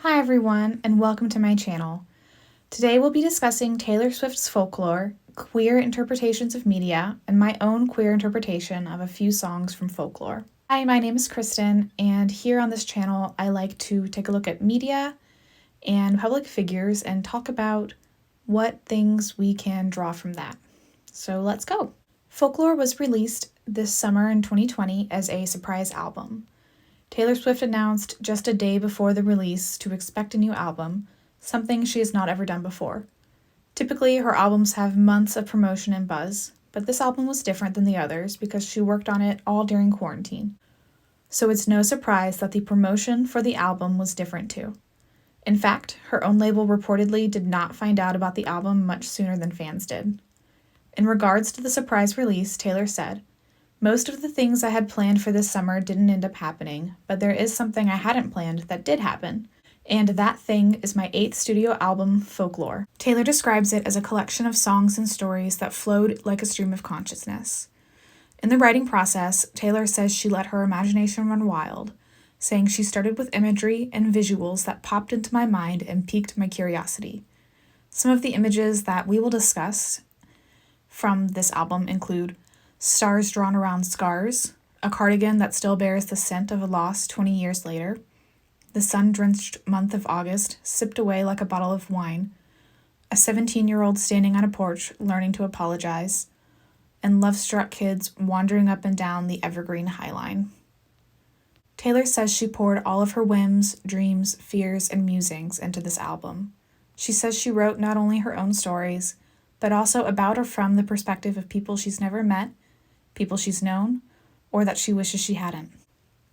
Hi everyone, and welcome to my channel. Today we'll be discussing Taylor Swift's Folklore, queer interpretations of media, and my own queer interpretation of a few songs from Folklore. Hi, my name is Kristen, and here on this channel I like to take a look at media and public figures and talk about what things we can draw from that. So let's go. Folklore was released this summer in 2020 as a surprise album. Taylor Swift announced just a day before the release to expect a new album, something she has not ever done before. Typically, her albums have months of promotion and buzz, but this album was different than the others because she worked on it all during quarantine. So it's no surprise that the promotion for the album was different too. In fact, her own label reportedly did not find out about the album much sooner than fans did. In regards to the surprise release, Taylor said, "Most of the things I had planned for this summer didn't end up happening, but there is something I hadn't planned that did happen. And that thing is my 8th studio album, Folklore." Taylor describes it as a collection of songs and stories that flowed like a stream of consciousness. In the writing process, Taylor says she let her imagination run wild, saying she started with imagery and visuals that popped into my mind and piqued my curiosity. Some of the images that we will discuss from this album include stars drawn around scars, a cardigan that still bears the scent of a loss 20 years later, the sun-drenched month of August sipped away like a bottle of wine, a 17-year-old standing on a porch learning to apologize, and love-struck kids wandering up and down the evergreen highline. Taylor says she poured all of her whims, dreams, fears, and musings into this album. She says she wrote not only her own stories, but also about or from the perspective of people she's never met, people she's known, or that she wishes she hadn't.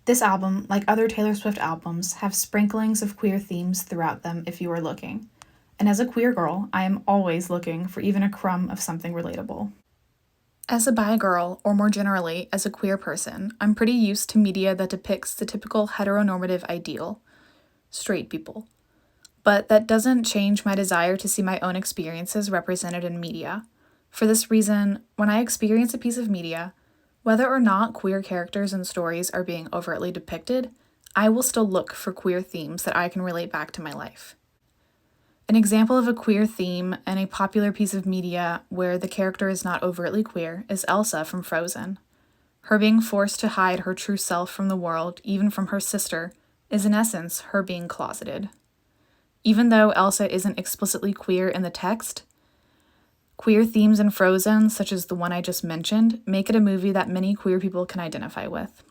This album, like other Taylor Swift albums, have sprinklings of queer themes throughout them if you are looking. And as a queer girl, I am always looking for even a crumb of something relatable. As a bi girl, or more generally, as a queer person, I'm pretty used to media that depicts the typical heteronormative ideal, straight people. But that doesn't change my desire to see my own experiences represented in media. For this reason, when I experience a piece of media, whether or not queer characters and stories are being overtly depicted, I will still look for queer themes that I can relate back to my life. An example of a queer theme in a popular piece of media where the character is not overtly queer is Elsa from Frozen. Her being forced to hide her true self from the world, even from her sister, is in essence her being closeted. Even though Elsa isn't explicitly queer in the text, queer themes in Frozen, such as the one I just mentioned, make it a movie that many queer people can identify with.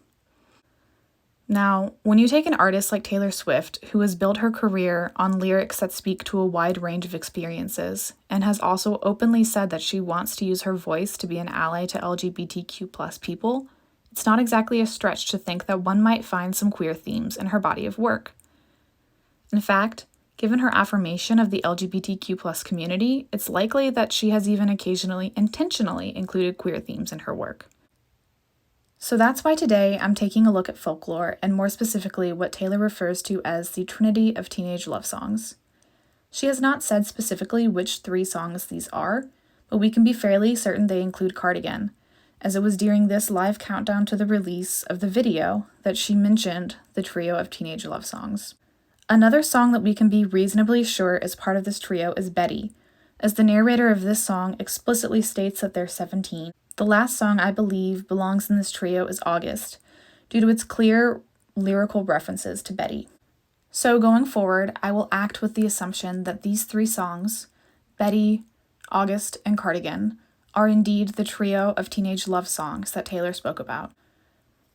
Now, when you take an artist like Taylor Swift, who has built her career on lyrics that speak to a wide range of experiences, and has also openly said that she wants to use her voice to be an ally to LGBTQ+ people, it's not exactly a stretch to think that one might find some queer themes in her body of work. In fact, given her affirmation of the LGBTQ+ community, it's likely that she has even occasionally intentionally included queer themes in her work. So that's why today I'm taking a look at Folklore, and more specifically what Taylor refers to as the trinity of teenage love songs. She has not said specifically which 3 songs these are, but we can be fairly certain they include Cardigan, as it was during this live countdown to the release of the video that she mentioned the trio of teenage love songs. Another song that we can be reasonably sure is part of this trio is Betty, as the narrator of this song explicitly states that they're 17. The last song I believe belongs in this trio is August, due to its clear lyrical references to Betty. So going forward, I will act with the assumption that these 3 songs, Betty, August, and Cardigan, are indeed the trio of teenage love songs that Taylor spoke about.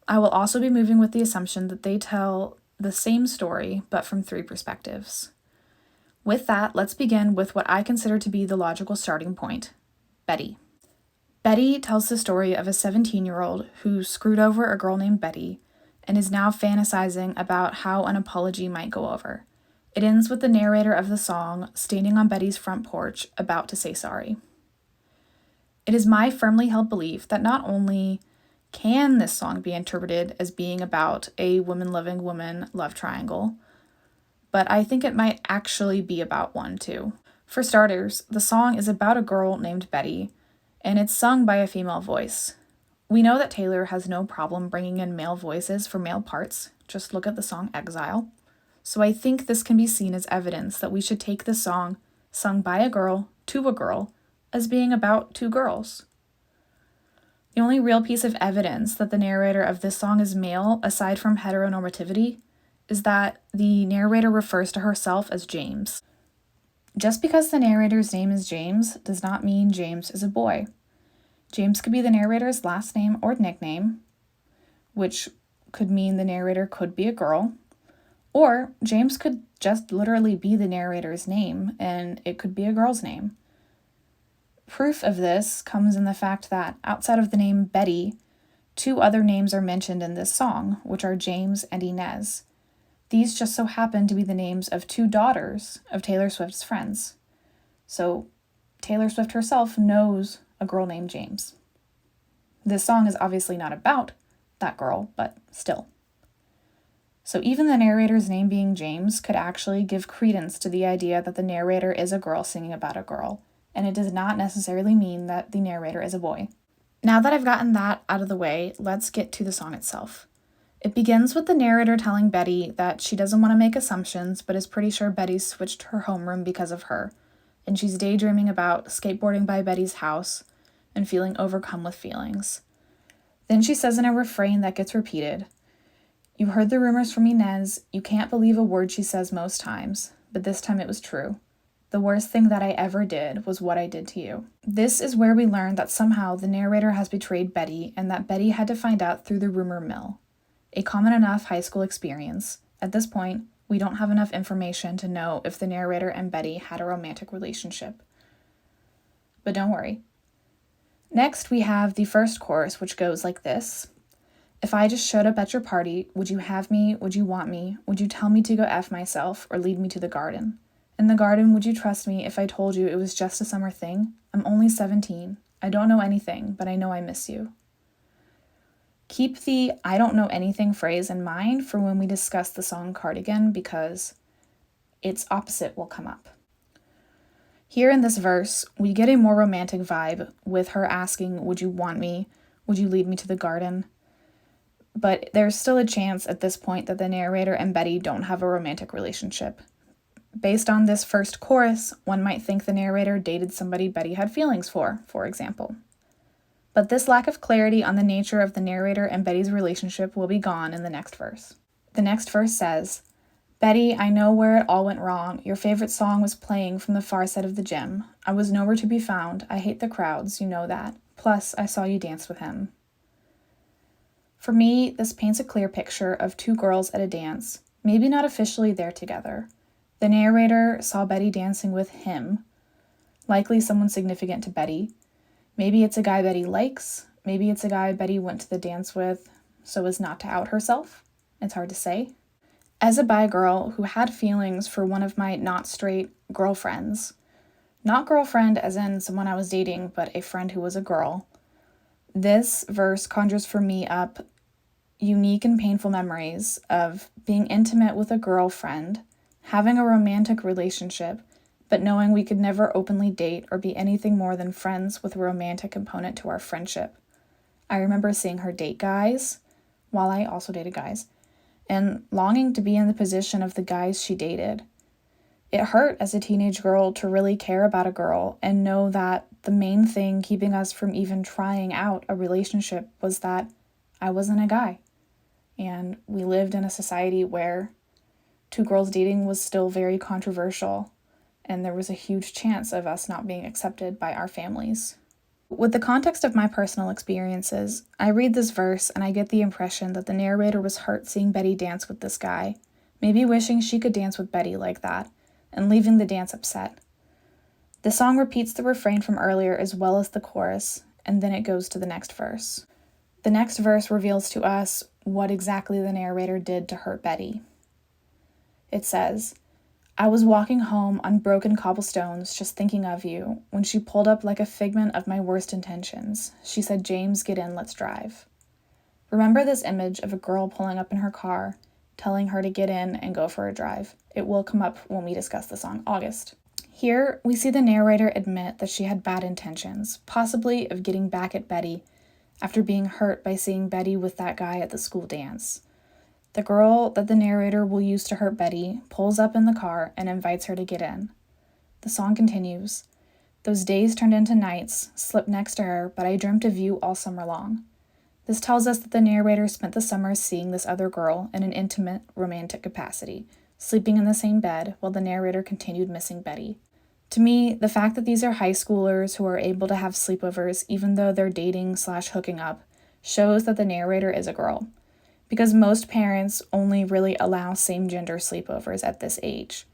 I will also be moving with the assumption that they tell the same story, but from 3 perspectives. With that, let's begin with what I consider to be the logical starting point, Betty. Betty tells the story of a 17-year-old who screwed over a girl named Betty and is now fantasizing about how an apology might go over. It ends with the narrator of the song standing on Betty's front porch about to say sorry. It is my firmly held belief that not only can this song be interpreted as being about a woman-loving woman love triangle, but I think it might actually be about one too. For starters, the song is about a girl named Betty, and it's sung by a female voice. We know that Taylor has no problem bringing in male voices for male parts. Just look at the song Exile. So I think this can be seen as evidence that we should take the song, sung by a girl to a girl, as being about two girls. The only real piece of evidence that the narrator of this song is male, aside from heteronormativity, is that the narrator refers to herself as James. Just because the narrator's name is James does not mean James is a boy. James could be the narrator's last name or nickname, which could mean the narrator could be a girl, or James could just literally be the narrator's name, and it could be a girl's name. Proof of this comes in the fact that, outside of the name Betty, two other names are mentioned in this song, which are James and Inez. These just so happen to be the names of two daughters of Taylor Swift's friends. So Taylor Swift herself knows a girl named James. This song is obviously not about that girl, but still. So even the narrator's name being James could actually give credence to the idea that the narrator is a girl singing about a girl, and it does not necessarily mean that the narrator is a boy. Now that I've gotten that out of the way, let's get to the song itself. It begins with the narrator telling Betty that she doesn't want to make assumptions, but is pretty sure Betty switched her homeroom because of her, and she's daydreaming about skateboarding by Betty's house and feeling overcome with feelings. Then she says in a refrain that gets repeated, "You heard the rumors from Inez. You can't believe a word she says most times, but this time it was true. The worst thing that I ever did was what I did to you." This is where we learn that somehow the narrator has betrayed Betty and that Betty had to find out through the rumor mill. A common enough high school experience. At this point, we don't have enough information to know if the narrator and Betty had a romantic relationship. But don't worry. Next, we have the first chorus, which goes like this. "If I just showed up at your party, would you have me? Would you want me? Would you tell me to go F myself or lead me to the garden? In the garden, would you trust me if I told you it was just a summer thing? I'm only 17. I don't know anything, but I know I miss you." Keep the "I don't know anything" phrase in mind for when we discuss the song Cardigan, because its opposite will come up. Here in this verse, we get a more romantic vibe with her asking, "Would you want me? Would you lead me to the garden?" But there's still a chance at this point that the narrator and Betty don't have a romantic relationship. Based on this first chorus, one might think the narrator dated somebody Betty had feelings for example. But this lack of clarity on the nature of the narrator and Betty's relationship will be gone in the next verse. The next verse says, "Betty, I know where it all went wrong. Your favorite song was playing from the far side of the gym. I was nowhere to be found. I hate the crowds, you know that. Plus, I saw you dance with him." For me, this paints a clear picture of two girls at a dance, maybe not officially there together. The narrator saw Betty dancing with him, likely someone significant to Betty. Maybe it's a guy Betty likes. Maybe it's a guy Betty went to the dance with so as not to out herself. It's hard to say. As a bi girl who had feelings for one of my not straight girlfriends, not girlfriend as in someone I was dating, but a friend who was a girl, this verse conjures for me up unique and painful memories of being intimate with a girlfriend, having a romantic relationship, but knowing we could never openly date or be anything more than friends with a romantic component to our friendship. I remember seeing her date guys, while I also dated guys, and longing to be in the position of the guys she dated. It hurt as a teenage girl to really care about a girl and know that the main thing keeping us from even trying out a relationship was that I wasn't a guy. And we lived in a society where two girls dating was still very controversial, and there was a huge chance of us not being accepted by our families. With the context of my personal experiences, I read this verse and I get the impression that the narrator was hurt seeing Betty dance with this guy, maybe wishing she could dance with Betty like that, and leaving the dance upset. The song repeats the refrain from earlier as well as the chorus, and then it goes to the next verse. The next verse reveals to us what exactly the narrator did to hurt Betty. It says, "I was walking home on broken cobblestones just thinking of you when she pulled up like a figment of my worst intentions. She said, 'James, get in, let's drive.'" Remember this image of a girl pulling up in her car, telling her to get in and go for a drive. It will come up when we discuss the song August. Here, we see the narrator admit that she had bad intentions, possibly of getting back at Betty after being hurt by seeing Betty with that guy at the school dance. The girl that the narrator will use to hurt Betty pulls up in the car and invites her to get in. The song continues. Those days turned into nights, slept next to her, but I dreamt of you all summer long. This tells us that the narrator spent the summer seeing this other girl in an intimate, romantic capacity, sleeping in the same bed while the narrator continued missing Betty. To me, the fact that these are high schoolers who are able to have sleepovers even though they're dating/hooking up shows that the narrator is a girl, because most parents only really allow same-gender sleepovers at this age,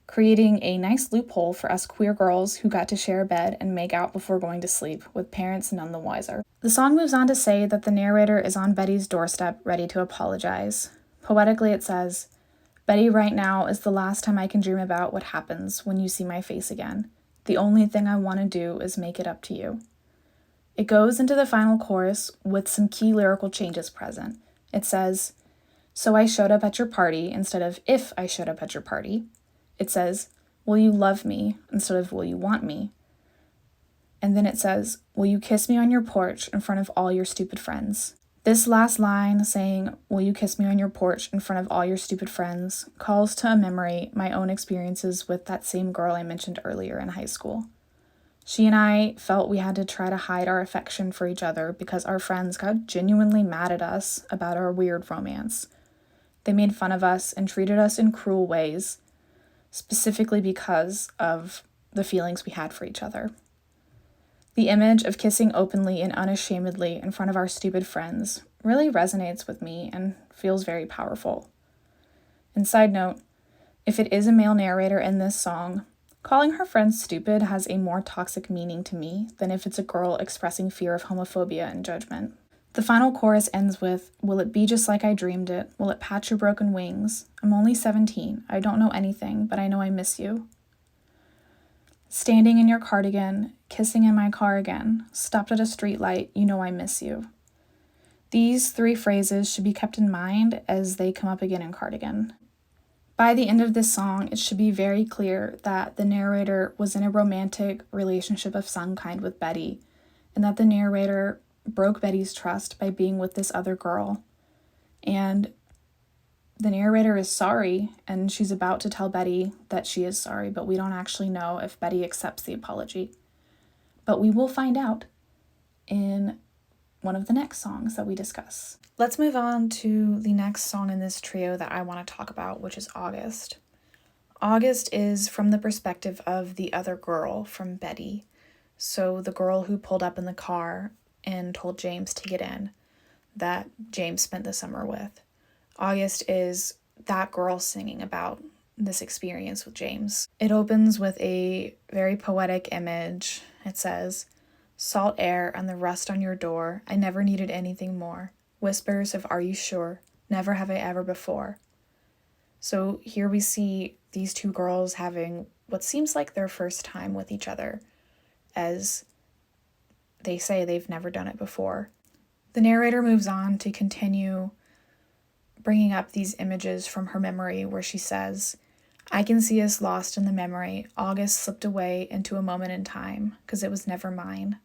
creating a nice loophole for us queer girls who got to share a bed and make out before going to sleep, with parents none the wiser. The song moves on to say that the narrator is on Betty's doorstep ready to apologize. Poetically it says, Betty, right now is the last time I can dream about what happens when you see my face again. The only thing I want to do is make it up to you. It goes into the final chorus with some key lyrical changes present. It says, so I showed up at your party instead of if I showed up at your party. It says, will you love me instead of will you want me? And then it says, will you kiss me on your porch in front of all your stupid friends? This last line, saying, will you kiss me on your porch in front of all your stupid friends, calls to a memory my own experiences with that same girl I mentioned earlier in high school. She and I felt we had to try to hide our affection for each other because our friends got genuinely mad at us about our weird romance. They made fun of us and treated us in cruel ways, specifically because of the feelings we had for each other. The image of kissing openly and unashamedly in front of our stupid friends really resonates with me and feels very powerful. And side note, if it is a male narrator in this song, calling her friends stupid has a more toxic meaning to me than if it's a girl expressing fear of homophobia and judgment. The final chorus ends with, will it be just like I dreamed it? Will it patch your broken wings? I'm only 17. I don't know anything, but I know I miss you. Standing in your cardigan, kissing in my car again, stopped at a streetlight, you know I miss you. These three phrases should be kept in mind as they come up again in Cardigan. By the end of this song, it should be very clear that the narrator was in a romantic relationship of some kind with Betty, and that the narrator broke Betty's trust by being with this other girl. And the narrator is sorry, and she's about to tell Betty that she is sorry, but we don't actually know if Betty accepts the apology. But we will find out in one of the next songs that we discuss. Let's move on to the next song in this trio that I want to talk about, which is August. August is from the perspective of the other girl from Betty. So the girl who pulled up in the car and told James to get in, that James spent the summer with. August is that girl singing about this experience with James. It opens with a very poetic image. It says, salt air and the rust on your door, I never needed anything more. Whispers of are you sure? Never have I ever before. So here we see these two girls having what seems like their first time with each other, as they say they've never done it before. The narrator moves on to continue bringing up these images from her memory where she says, I can see us lost in the memory. August slipped away into a moment in time, 'cause it was never mine.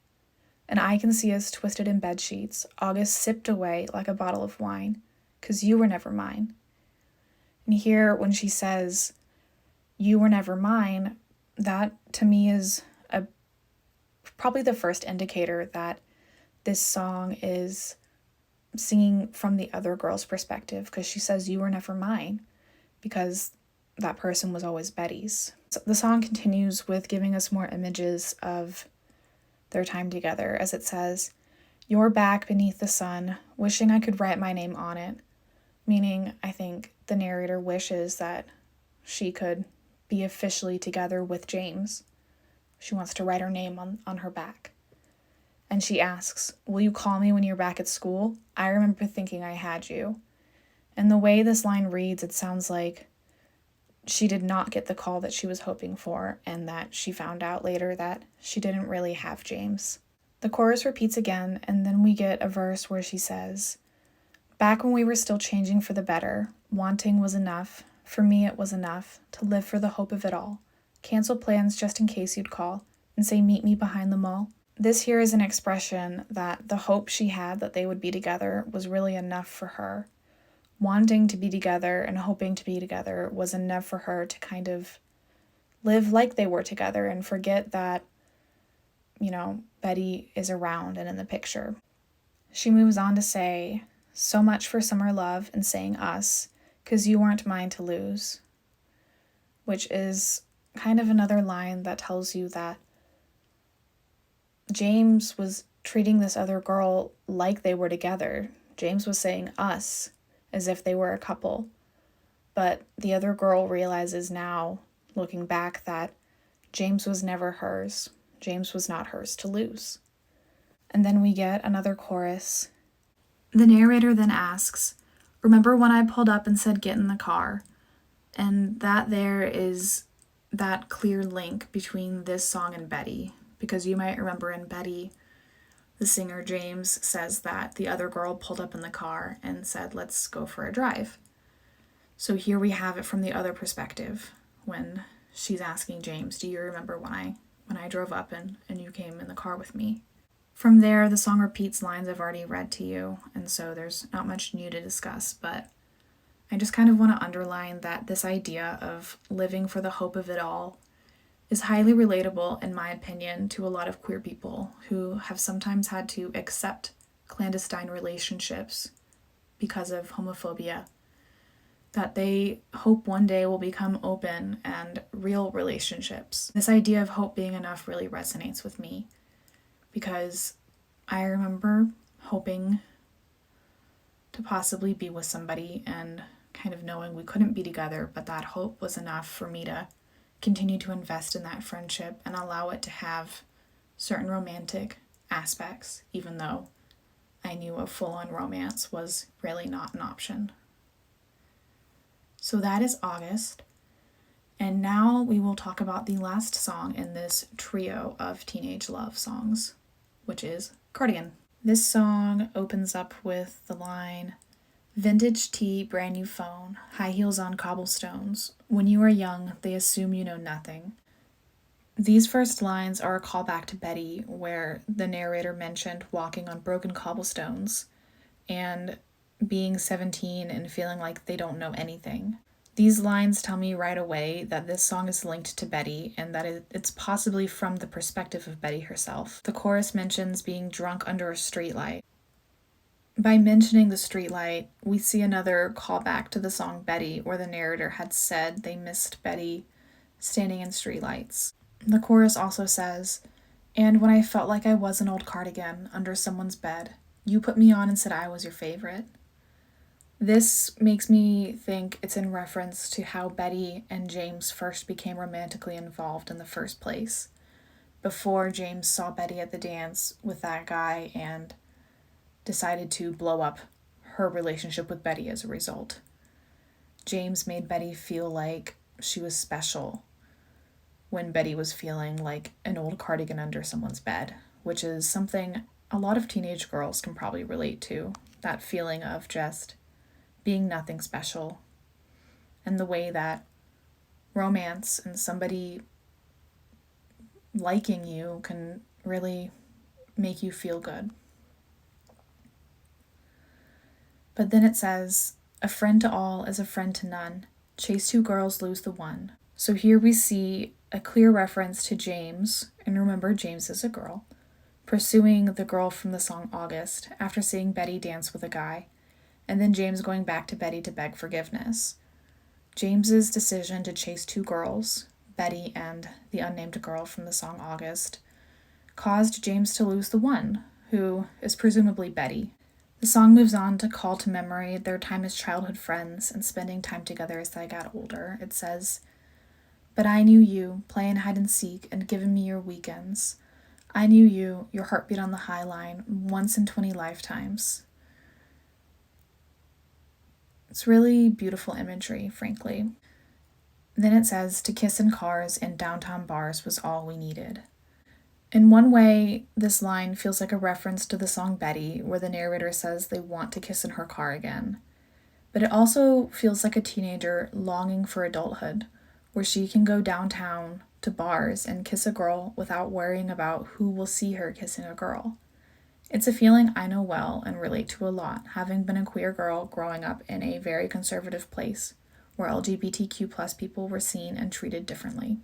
And I can see us twisted in bed sheets. August sipped away like a bottle of wine, 'cause you were never mine. And here, when she says, you were never mine, that to me is probably the first indicator that this song is singing from the other girl's perspective, because she says you were never mine because that person was always Betty's. So the song continues with giving us more images of their time together, as it says, you're back beneath the sun, wishing I could write my name on it, meaning I think the narrator wishes that she could be officially together with James. She wants to write her name on her back. And she asks, will you call me when you're back at school? I remember thinking I had you. And the way this line reads, it sounds like she did not get the call that she was hoping for, and that she found out later that she didn't really have James. The chorus repeats again, and then we get a verse where she says, back when we were still changing for the better, wanting was enough. For me it was enough to live for the hope of it all. Cancel plans just in case you'd call and say meet me behind the mall. This here is an expression that the hope she had that they would be together was really enough for her. wanting to be together and hoping to be together was enough for her to kind of live like they were together and forget that, Betty is around and in the picture. She moves on to say, "So much for summer love and saying us, 'cause you aren't mine to lose," which is kind of another line that tells you that James was treating this other girl like they were together. James was saying us as if they were a couple. But the other girl realizes now, looking back, that James was never hers. James was not hers to lose. And then we get another chorus. The narrator then asks, "Remember when I pulled up and said, 'Get in the car'?" And that there is that clear link between this song and Betty, because you might remember in Betty, the singer James says that the other girl pulled up in the car and said, "Let's go for a drive." So here we have it from the other perspective when she's asking James, "Do you remember when I drove up and you came in the car with me?" From there, the song repeats lines I've already read to you, and so there's not much new to discuss, but I just kind of want to underline that this idea of living for the hope of it all is highly relatable, in my opinion, to a lot of queer people who have sometimes had to accept clandestine relationships because of homophobia, that they hope one day will become open and real relationships. This idea of hope being enough really resonates with me, because I remember hoping to possibly be with somebody and kind of knowing we couldn't be together, but that hope was enough for me to continue to invest in that friendship and allow it to have certain romantic aspects, even though I knew a full-on romance was really not an option. So that is August, and now we will talk about the last song in this trio of teenage love songs, which is Cardigan. This song opens up with the line, "Vintage tea, brand new phone, high heels on cobblestones. When you are young, they assume you know nothing." These first lines are a callback to Betty, where the narrator mentioned walking on broken cobblestones and being 17 and feeling like they don't know anything. These lines tell me right away that this song is linked to Betty and that it's possibly from the perspective of Betty herself. The chorus mentions being drunk under a streetlight. By mentioning the streetlight, we see another callback to the song Betty, where the narrator had said they missed Betty standing in streetlights. The chorus also says, "And when I felt like I was an old cardigan under someone's bed, you put me on and said I was your favorite." This makes me think it's in reference to how Betty and James first became romantically involved in the first place, before James saw Betty at the dance with that guy and decided to blow up her relationship with Betty as a result. James made Betty feel like she was special when Betty was feeling like an old cardigan under someone's bed, which is something a lot of teenage girls can probably relate to, that feeling of just being nothing special, and the way that romance and somebody liking you can really make you feel good. But then it says, "A friend to all is a friend to none. Chase two girls, lose the one." So here we see a clear reference to James, and remember James is a girl, pursuing the girl from the song August after seeing Betty dance with a guy, and then James going back to Betty to beg forgiveness. James's decision to chase two girls, Betty and the unnamed girl from the song August, caused James to lose the one, who is presumably Betty. The song moves on to call to memory their time as childhood friends and spending time together as they got older. It says, "But I knew you, playing hide and seek and giving me your weekends. I knew you, your heartbeat on the high line, once in 20 lifetimes." It's really beautiful imagery, frankly. Then it says, "To kiss in cars and downtown bars was all we needed." In one way, this line feels like a reference to the song Betty, where the narrator says they want to kiss in her car again. But it also feels like a teenager longing for adulthood, where she can go downtown to bars and kiss a girl without worrying about who will see her kissing a girl. It's a feeling I know well and relate to a lot, having been a queer girl growing up in a very conservative place where LGBTQ plus people were seen and treated differently.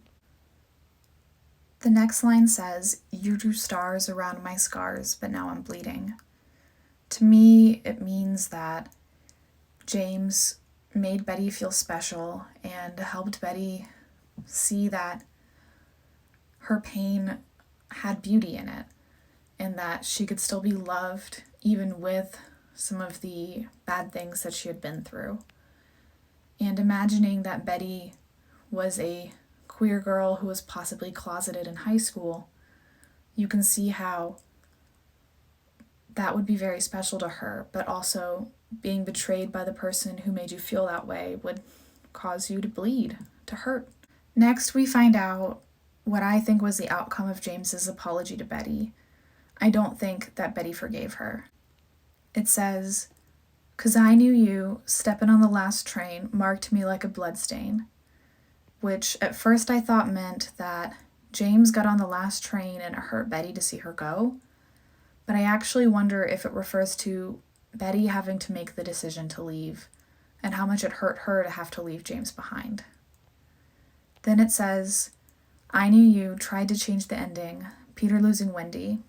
The next line says, "You drew stars around my scars, but now I'm bleeding." To me, it means that James made Betty feel special and helped Betty see that her pain had beauty in it and that she could still be loved even with some of the bad things that she had been through. And imagining that Betty was a queer girl who was possibly closeted in high school, you can see how that would be very special to her, but also being betrayed by the person who made you feel that way would cause you to bleed, to hurt. Next, we find out what I think was the outcome of James's apology to Betty. I don't think that Betty forgave her. It says, "'Cause I knew you, steppin' on the last train, marked me like a bloodstain," which at first I thought meant that James got on the last train and it hurt Betty to see her go, but I actually wonder if it refers to Betty having to make the decision to leave and how much it hurt her to have to leave James behind. Then it says, "I knew you, tried to change the ending, Peter losing Wendy."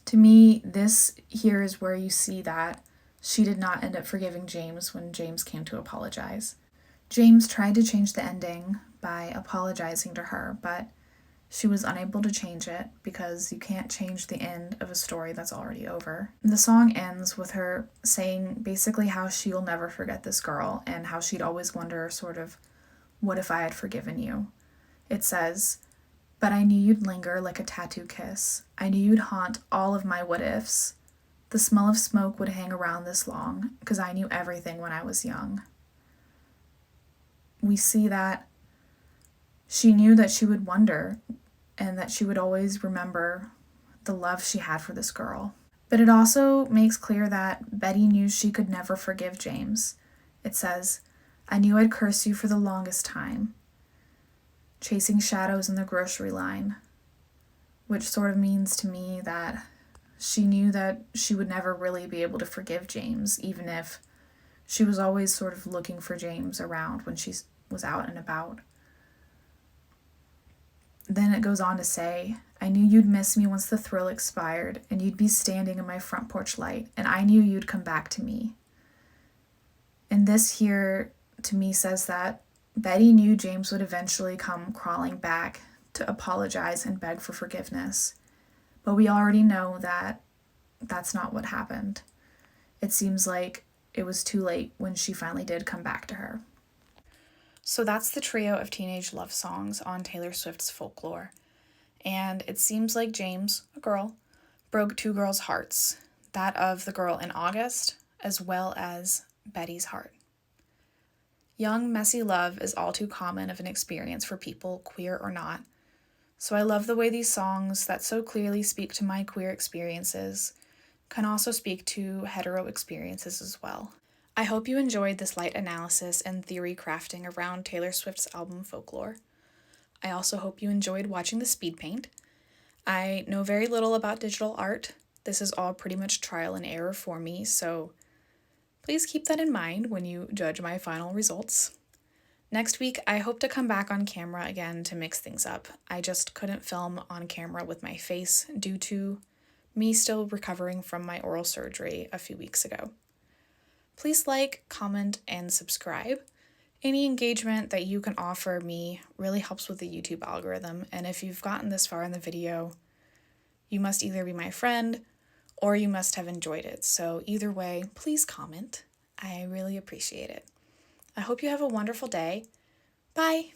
To me, this here is where you see that she did not end up forgiving James when James came to apologize. James tried to change the ending by apologizing to her, but she was unable to change it because you can't change the end of a story that's already over. The song ends with her saying basically how she'll never forget this girl and how she'd always wonder sort of, what if I had forgiven you? It says, "But I knew you'd linger like a tattoo kiss. I knew you'd haunt all of my what ifs. The smell of smoke would hang around this long, 'cause I knew everything when I was young." We see that she knew that she would wonder and that she would always remember the love she had for this girl. But it also makes clear that Betty knew she could never forgive James. It says, "I knew I'd curse you for the longest time, chasing shadows in the grocery line," which sort of means to me that she knew that she would never really be able to forgive James, even if she was always sort of looking for James around when she was out and about. Then it goes on to say, "I knew you'd miss me once the thrill expired, and you'd be standing in my front porch light, and I knew you'd come back to me." And this here, to me, says that Betty knew James would eventually come crawling back to apologize and beg for forgiveness. But we already know that that's not what happened. It seems like it was too late when she finally did come back to her. So that's the trio of teenage love songs on Taylor Swift's Folklore. And it seems like James, a girl, broke two girls' hearts, that of the girl in August, as well as Betty's heart. Young, messy love is all too common of an experience for people, queer or not. So I love the way these songs that so clearly speak to my queer experiences can also speak to hetero experiences as well. I hope you enjoyed this light analysis and theory crafting around Taylor Swift's album Folklore. I also hope you enjoyed watching the speed paint. I know very little about digital art. This is all pretty much trial and error for me, so please keep that in mind when you judge my final results. Next week, I hope to come back on camera again to mix things up. I just couldn't film on camera with my face due to me still recovering from my oral surgery a few weeks ago. Please like, comment, and subscribe. Any engagement that you can offer me really helps with the YouTube algorithm, and if you've gotten this far in the video, you must either be my friend or you must have enjoyed it. So either way, please comment. I really appreciate it. I hope you have a wonderful day. Bye!